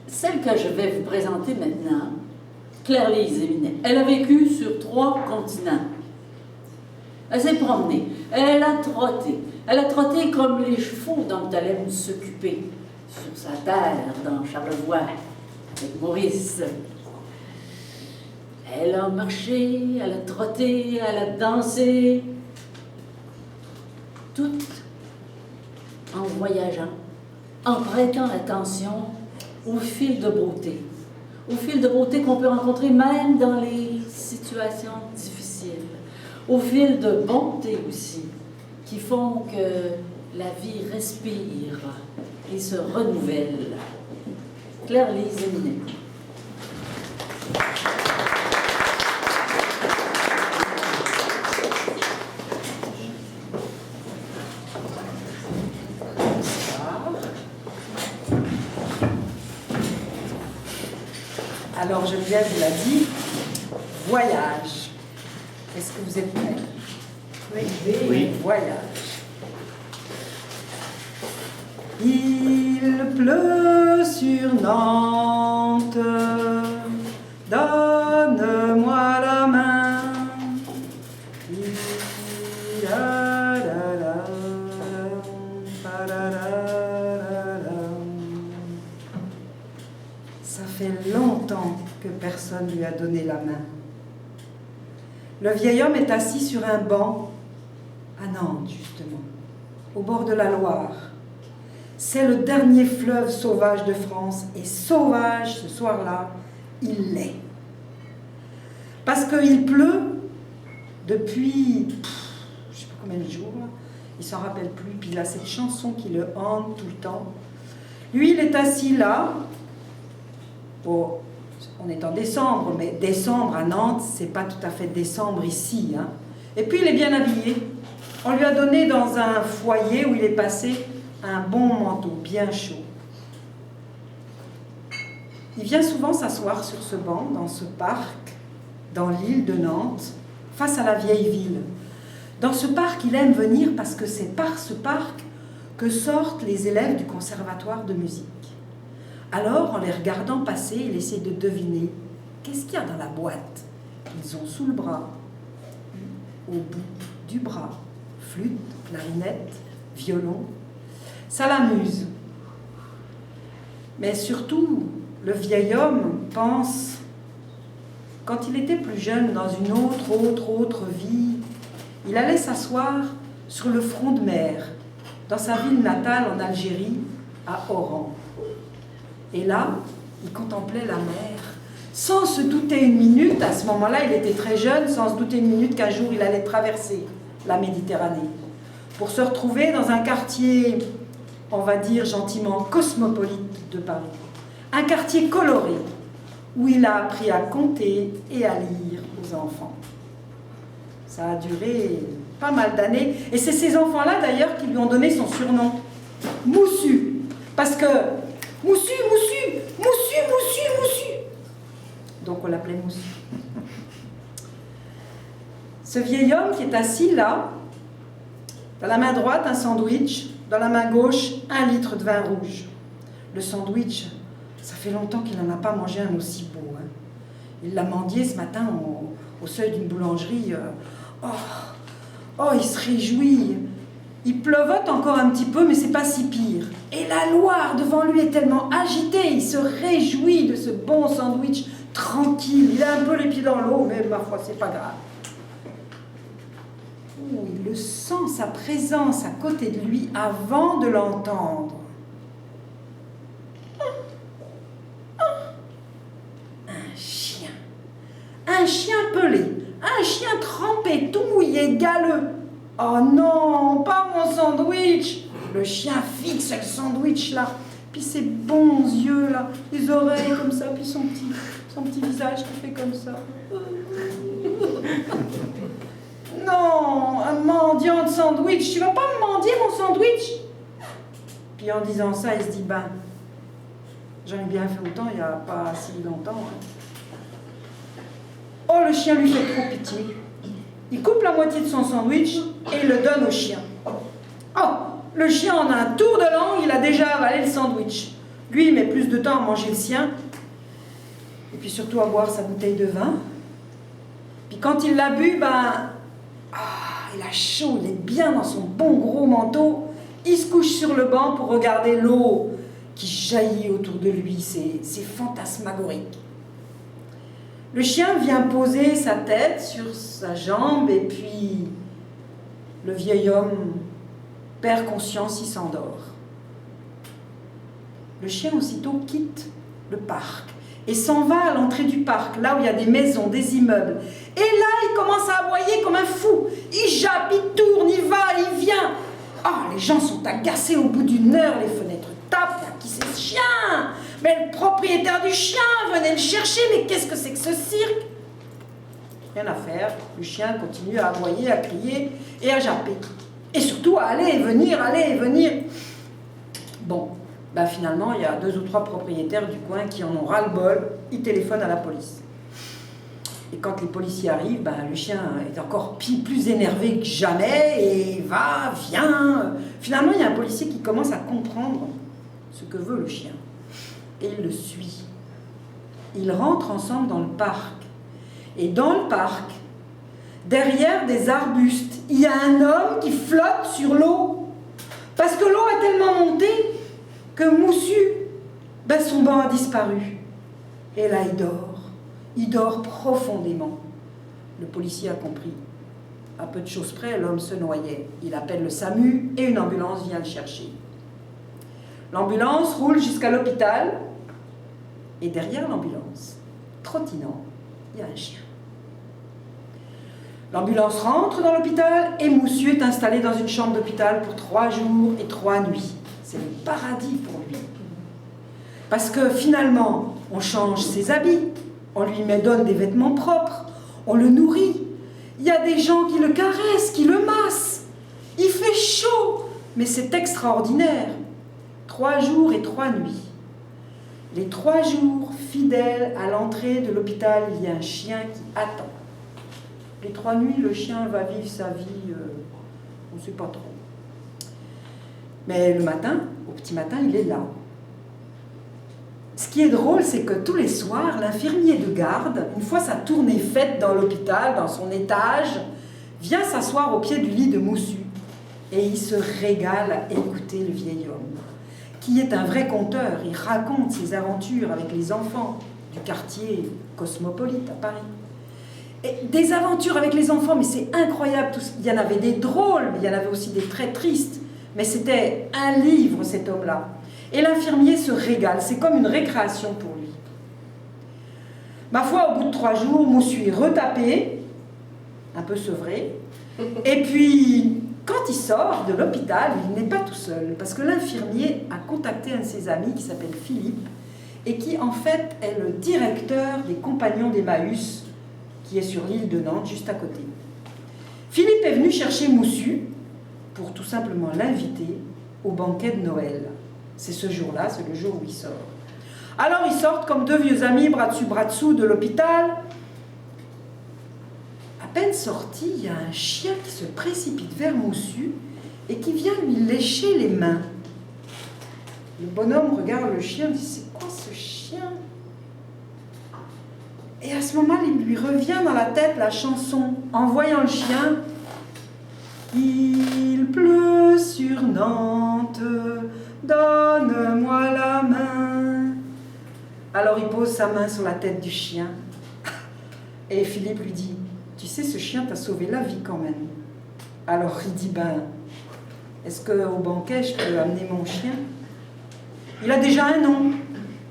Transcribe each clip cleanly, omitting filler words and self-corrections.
Celle que je vais vous présenter maintenant, Claire-Lise Eminet, elle a vécu sur 3 continents. Elle s'est promenée, elle a trotté comme les chevaux dont elle aime s'occuper sur sa terre dans Charlevoix, avec Maurice. Elle a marché, elle a trotté, elle a dansé, tout en voyageant, en prêtant attention au fil de beauté qu'on peut rencontrer même dans les situations difficiles, au fil de bonté aussi, qui font que la vie respire et se renouvelle. Claire-Lise Eminet. Alors Geneviève vous l'a dit, voyage. Est-ce que vous êtes prêts? Oui. Voyage. Il pleut sur Nantes, donne-moi la main. Ça fait longtemps que personne lui a donné la main. Le vieil homme est assis sur un banc à Nantes, justement, au bord de la Loire. C'est le dernier fleuve sauvage de France, et sauvage, ce soir-là, il l'est. Parce qu'il pleut depuis, je ne sais pas combien de jours, là. Il ne s'en rappelle plus, puis il a cette chanson qui le hante tout le temps. Lui, il est assis là. Bon, on est en décembre, mais décembre à Nantes, c'est pas tout à fait décembre ici, hein. Et puis il est bien habillé. On lui a donné dans un foyer où il est passé un bon manteau, bien chaud. Il vient souvent s'asseoir sur ce banc, dans ce parc, dans l'île de Nantes, face à la vieille ville. Dans ce parc, il aime venir parce que c'est par ce parc que sortent les élèves du conservatoire de musique. Alors, en les regardant passer, il essaie de deviner qu'est-ce qu'il y a dans la boîte. Ils ont sous le bras, au bout du bras, flûte, clarinette, violon. Ça l'amuse. Mais surtout, le vieil homme pense, quand il était plus jeune, dans une autre vie, il allait s'asseoir sur le front de mer, dans sa ville natale en Algérie, à Oran. Et là, il contemplait la mer, sans se douter une minute, à ce moment-là, il était très jeune, sans se douter une minute qu'un jour il allait traverser la Méditerranée, pour se retrouver dans un quartier, on va dire gentiment, cosmopolite de Paris. Un quartier coloré, où il a appris à compter et à lire aux enfants. Ça a duré pas mal d'années, et c'est ces enfants-là d'ailleurs qui lui ont donné son surnom, Moussu, parce que Moussu. Donc on l'appelait Moussu. Ce vieil homme qui est assis là, dans la main droite un sandwich, dans la main gauche 1 litre de vin rouge. Le sandwich, ça fait longtemps qu'il n'en a pas mangé un aussi beau, hein. Il l'a mendié ce matin au seuil d'une boulangerie. Il se réjouit. Il pleuvote encore un petit peu, mais c'est pas si pire. Et la Loire devant lui est tellement agitée, il se réjouit de ce bon sandwich tranquille. Il a un peu les pieds dans l'eau, mais ma foi, c'est pas grave. Il le sent, sa présence à côté de lui, avant de l'entendre. Un chien pelé, un chien trempé, tout mouillé, galeux. Oh non, pas mon sandwich. Le chien fixe le sandwich là, puis ses bons yeux là, les oreilles comme ça, puis son petit visage qui fait comme ça. Non, un mendiant de sandwich, tu vas pas me mendier mon sandwich? Puis en disant ça, il se dit, ben, j'en ai bien fait autant il n'y a pas si longtemps, hein. Oh, le chien lui fait trop pitié. Il coupe la moitié de son sandwich et le donne au chien. Oh, le chien en a un tour de langue, il a déjà avalé le sandwich. Lui, il met plus de temps à manger le sien, et puis surtout à boire sa bouteille de vin. Puis quand il l'a bu, il a chaud, il est bien dans son bon gros manteau. Il se couche sur le banc pour regarder l'eau qui jaillit autour de lui, c'est fantasmagorique. Le chien vient poser sa tête sur sa jambe et puis le vieil homme perd conscience, il s'endort. Le chien aussitôt quitte le parc et s'en va à l'entrée du parc, là où il y a des maisons, des immeubles. Et là, il commence à aboyer comme un fou. Il jappe, il tourne, il va, il vient. Les gens sont agacés au bout d'une heure, les fenêtres tapent. Qui c'est ce chien? Mais le propriétaire du chien, venez le chercher, mais qu'est-ce que c'est que ce cirque? Rien à faire, le chien continue à aboyer, à crier et à japper. Et surtout à aller et venir, aller et venir. Bon, finalement, il y a 2 ou 3 propriétaires du coin qui en ont ras-le-bol, ils téléphonent à la police. Et quand les policiers arrivent, le chien est encore plus énervé que jamais, et va, vient. Finalement, il y a un policier qui commence à comprendre ce que veut le chien. Et il le suit. Ils rentrent ensemble dans le parc. Et dans le parc, derrière des arbustes, il y a un homme qui flotte sur l'eau. Parce que l'eau a tellement monté que Moussu, son banc a disparu. Et là, il dort. Il dort profondément. Le policier a compris. À peu de choses près, l'homme se noyait. Il appelle le SAMU et une ambulance vient le chercher. L'ambulance roule jusqu'à l'hôpital. Et derrière l'ambulance, trottinant, il y a un chien. L'ambulance rentre dans l'hôpital et Moussu est installé dans une chambre d'hôpital pour 3 jours et 3 nuits. C'est le paradis pour lui. Parce que finalement, on change ses habits, on lui donne des vêtements propres, on le nourrit. Il y a des gens qui le caressent, qui le massent. Il fait chaud, mais c'est extraordinaire. 3 jours et 3 nuits. Les 3 jours, fidèles à l'entrée de l'hôpital, il y a un chien qui attend. Les 3 nuits, le chien va vivre sa vie, on ne sait pas trop. Mais le matin, au petit matin, il est là. Ce qui est drôle, c'est que tous les soirs, l'infirmier de garde, une fois sa tournée faite dans l'hôpital, dans son étage, vient s'asseoir au pied du lit de Moussu. Et il se régale à écouter le vieil homme, qui est un vrai conteur. Il raconte ses aventures avec les enfants du quartier cosmopolite à Paris. Et des aventures avec les enfants, mais c'est incroyable. Il y en avait des drôles, mais il y en avait aussi des très tristes. Mais c'était un livre, cet homme-là. Et l'infirmier se régale, c'est comme une récréation pour lui. Ma foi, au bout de 3 jours, Moussu est retapé, un peu sevré. Et puis, quand il sort de l'hôpital, il n'est pas tout seul, parce que l'infirmier a contacté un de ses amis qui s'appelle Philippe, et qui en fait est le directeur des Compagnons d'Emmaüs, qui est sur l'île de Nantes, juste à côté. Philippe est venu chercher Moussu pour tout simplement l'inviter au banquet de Noël. C'est ce jour-là, c'est le jour où il sort. Alors ils sortent comme 2 vieux amis, bras dessous de l'hôpital. À peine sorti, il y a un chien qui se précipite vers Moussu et qui vient lui lécher les mains. Le bonhomme regarde le chien et dit « C'est quoi ce chien ?» Et à ce moment, il lui revient dans la tête la chanson. En voyant le chien, « Il pleut sur Nantes, donne-moi la main. » Alors il pose sa main sur la tête du chien. Et Philippe lui dit, « Tu sais, ce chien t'a sauvé la vie quand même. » Alors il dit, « Est-ce qu'au banquet, je peux amener mon chien ?» Il a déjà un nom,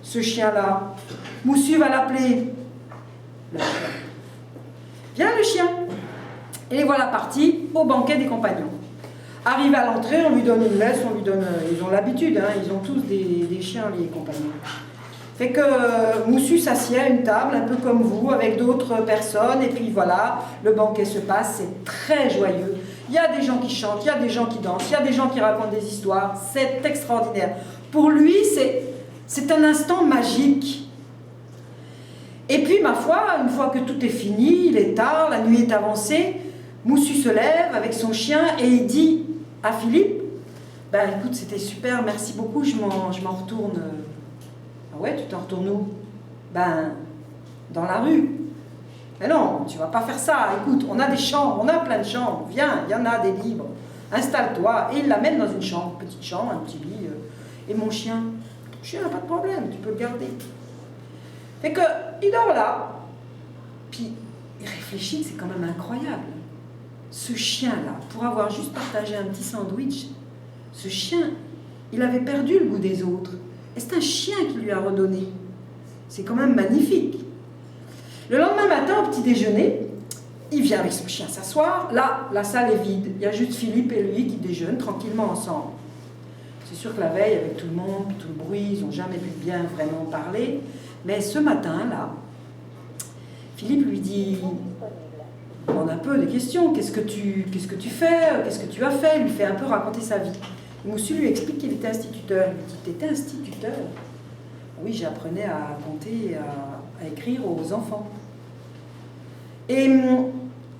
ce chien-là. Moussu va l'appeler le chien. Viens le chien. Et les voilà partis au banquet des compagnons. Arrivé à l'entrée, on lui donne une laisse, ils ont l'habitude, ils ont tous des chiens, les compagnons. Fait que Moussu s'assied à une table, un peu comme vous, avec d'autres personnes, et puis voilà, le banquet se passe, c'est très joyeux. Il y a des gens qui chantent, il y a des gens qui dansent, il y a des gens qui racontent des histoires, c'est extraordinaire. Pour lui, c'est un instant magique. Et puis, ma foi, une fois que tout est fini, il est tard, la nuit est avancée, Moussu se lève avec son chien et il dit à Philippe, écoute, c'était super, merci beaucoup, je m'en retourne Ah ouais, tu t'en retournes où? Ben, dans la rue. Mais non, tu vas pas faire ça. Écoute, on a des chambres, on a plein de chambres. Viens, il y en a des libres. Installe-toi. Et il l'amène dans une chambre, petite chambre, un petit lit. Et mon chien n'a pas de problème, tu peux le garder. Fait que, il dort là. Puis, il réfléchit, c'est quand même incroyable. Ce chien-là, pour avoir juste partagé un petit sandwich, ce chien, il avait perdu le goût des autres. Et c'est un chien qui lui a redonné. C'est quand même magnifique. Le lendemain matin, au petit déjeuner, il vient avec son chien s'asseoir. Là, la salle est vide. Il y a juste Philippe et lui qui déjeunent tranquillement ensemble. C'est sûr que la veille, avec tout le monde, tout le bruit, ils n'ont jamais pu bien vraiment parler. Mais ce matin-là, Philippe lui dit, on a un peu des questions. Qu'est-ce que tu fais? Qu'est-ce que tu as fait? Il lui fait un peu raconter sa vie. Et Moussu lui explique qu'il était instituteur. Il lui dit, t'étais instituteur? Oui, j'apprenais à compter et à écrire aux enfants. Et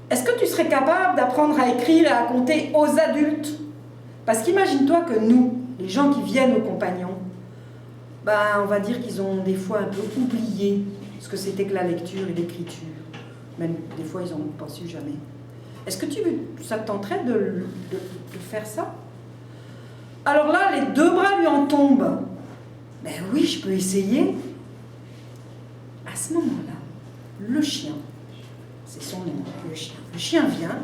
est-ce que tu serais capable d'apprendre à écrire et à compter aux adultes? Parce qu'imagine-toi que nous, les gens qui viennent aux compagnons, ben, on va dire qu'ils ont des fois un peu oublié ce que c'était que la lecture et l'écriture. Même des fois, ils n'en ont pas su jamais. Est-ce que ça te tenterait de faire ça? Alors là, les deux bras lui en tombent. Ben oui, je peux essayer. À ce moment-là, le chien, c'est son nom, le chien. Le chien vient,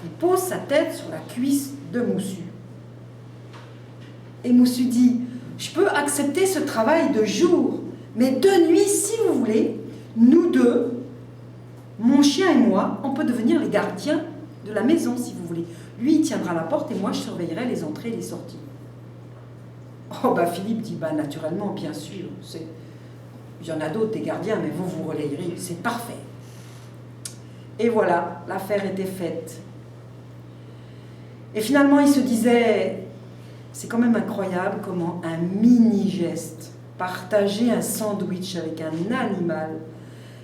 il pose sa tête sur la cuisse de Moussu. Et Moussu dit, je peux accepter ce travail de jour, mais de nuit, si vous voulez, nous deux, mon chien et moi, on peut devenir les gardiens de la maison, si vous voulez. Lui, il tiendra la porte et moi, je surveillerai les entrées et les sorties. Oh, bah Philippe dit, bah naturellement, bien sûr. Il y en a d'autres, des gardiens, mais vous relayerez, c'est parfait. Et voilà, l'affaire était faite. Et finalement, il se disait, c'est quand même incroyable comment un mini-geste, partager un sandwich avec un animal,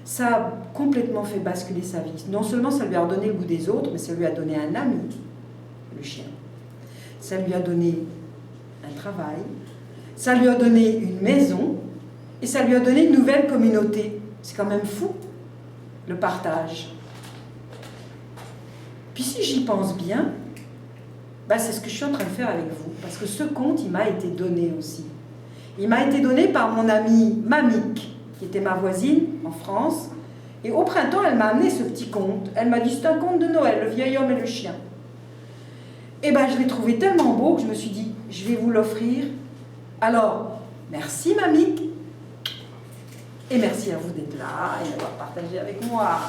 ça a complètement fait basculer sa vie. Non seulement ça lui a redonné le goût des autres, mais ça lui a donné un ami, le chien. Ça lui a donné un travail, ça lui a donné une maison, et ça lui a donné une nouvelle communauté. C'est quand même fou, le partage. Puis si j'y pense bien, bah c'est ce que je suis en train de faire avec vous. Parce que ce conte, il m'a été donné aussi. Il m'a été donné par mon amie Mamik, qui était ma voisine en France. Et au printemps, elle m'a amené ce petit conte. Elle m'a dit, c'est un conte de Noël, le vieil homme et le chien. Et ben je l'ai trouvé tellement beau que je me suis dit, je vais vous l'offrir. Alors, merci Mamik. Et merci à vous d'être là et d'avoir partagé avec moi.